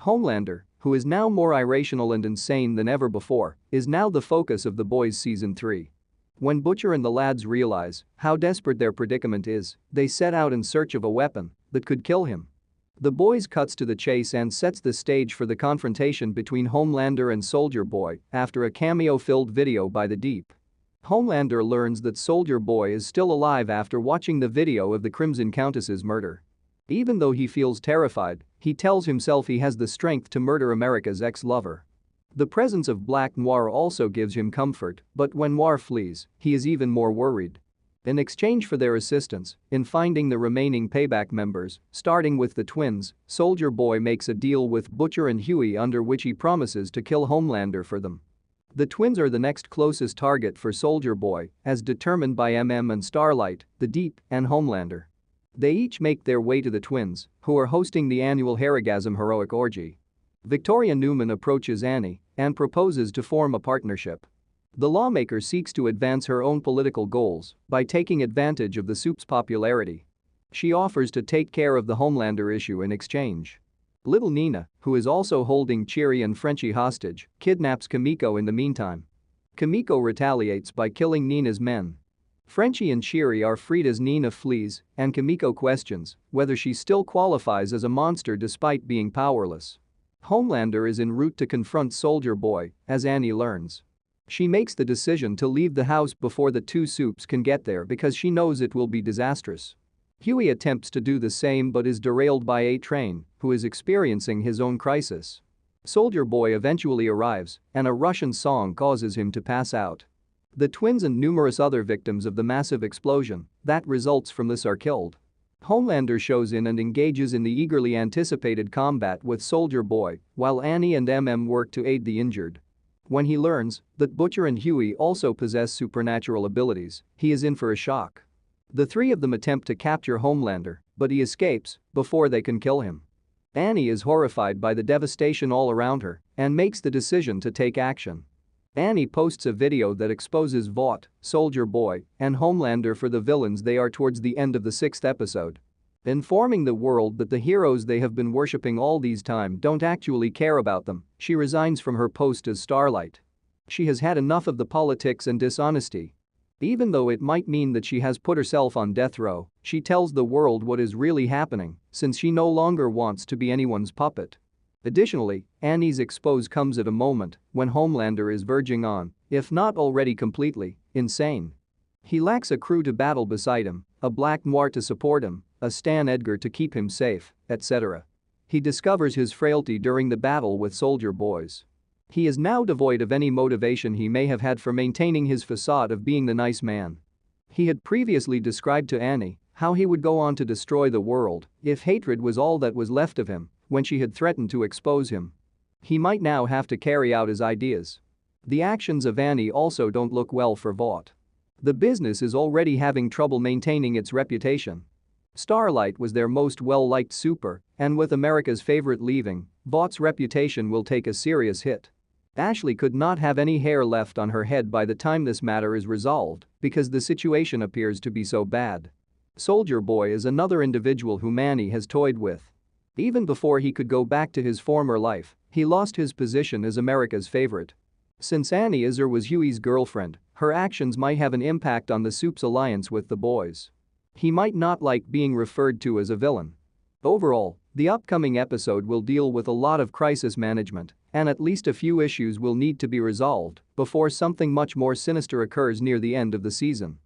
Homelander, who is now more irrational and insane than ever before, is now the focus of The Boys Season 3. When Butcher and the lads realize how desperate their predicament is, they set out in search of a weapon that could kill him. The Boys cuts to the chase and sets the stage for the confrontation between Homelander and Soldier Boy after a cameo-filled video by The Deep. Homelander learns that Soldier Boy is still alive after watching the video of the Crimson Countess's murder. Even though he feels terrified, he tells himself he has the strength to murder America's ex-lover. The presence of Black Noir also gives him comfort, but when Noir flees, he is even more worried. In exchange for their assistance in finding the remaining Payback members, starting with the twins, Soldier Boy makes a deal with Butcher and Huey under which he promises to kill Homelander for them. The twins are the next closest target for Soldier Boy, as determined by MM and Starlight, The Deep, and Homelander. They each make their way to the twins, who are hosting the annual Harrygasm heroic orgy. Victoria Newman approaches Annie and proposes to form a partnership. The lawmaker seeks to advance her own political goals by taking advantage of the soup's popularity. She offers to take care of the Homelander issue in exchange. Little Nina, who is also holding Cheery and Frenchie hostage, kidnaps Kimiko in the meantime. Kimiko retaliates by killing Nina's men. Frenchie and Cheery are freed as Nina flees, and Kimiko questions whether she still qualifies as a monster despite being powerless. Homelander is en route to confront Soldier Boy, as Annie learns. She makes the decision to leave the house before the two soups can get there because she knows it will be disastrous. Huey attempts to do the same but is derailed by A-Train, who is experiencing his own crisis. Soldier Boy eventually arrives, and a Russian song causes him to pass out. The twins and numerous other victims of the massive explosion that results from this are killed. Homelander shows in and engages in the eagerly anticipated combat with Soldier Boy, while Annie and MM work to aid the injured. When he learns that Butcher and Huey also possess supernatural abilities, he is in for a shock. The three of them attempt to capture Homelander, but he escapes before they can kill him. Annie is horrified by the devastation all around her and makes the decision to take action. Annie posts a video that exposes Vought, Soldier Boy, and Homelander for the villains they are towards the end of the 6th episode. Informing the world that the heroes they have been worshipping all these time don't actually care about them, she resigns from her post as Starlight. She has had enough of the politics and dishonesty. Even though it might mean that she has put herself on death row, she tells the world what is really happening, since she no longer wants to be anyone's puppet. Additionally, Annie's expose comes at a moment when Homelander is verging on, if not already completely, insane. He lacks a crew to battle beside him, a Black Noir to support him, a Stan Edgar to keep him safe, etc. He discovers his frailty during the battle with Soldier Boys. He is now devoid of any motivation he may have had for maintaining his facade of being the nice man. He had previously described to Annie how he would go on to destroy the world if hatred was all that was left of him when she had threatened to expose him. He might now have to carry out his ideas. The actions of Annie also don't look well for Vought. The business is already having trouble maintaining its reputation. Starlight was their most well-liked super, and with America's favorite leaving, Vaught's reputation will take a serious hit. Ashley could not have any hair left on her head by the time this matter is resolved because the situation appears to be so bad. Soldier Boy is another individual whom Annie has toyed with. Even before he could go back to his former life, he lost his position as America's favorite. Since Annie Iser was Huey's girlfriend, her actions might have an impact on the soup's alliance with the boys. He might not like being referred to as a villain. Overall, the upcoming episode will deal with a lot of crisis management, and at least a few issues will need to be resolved before something much more sinister occurs near the end of the season.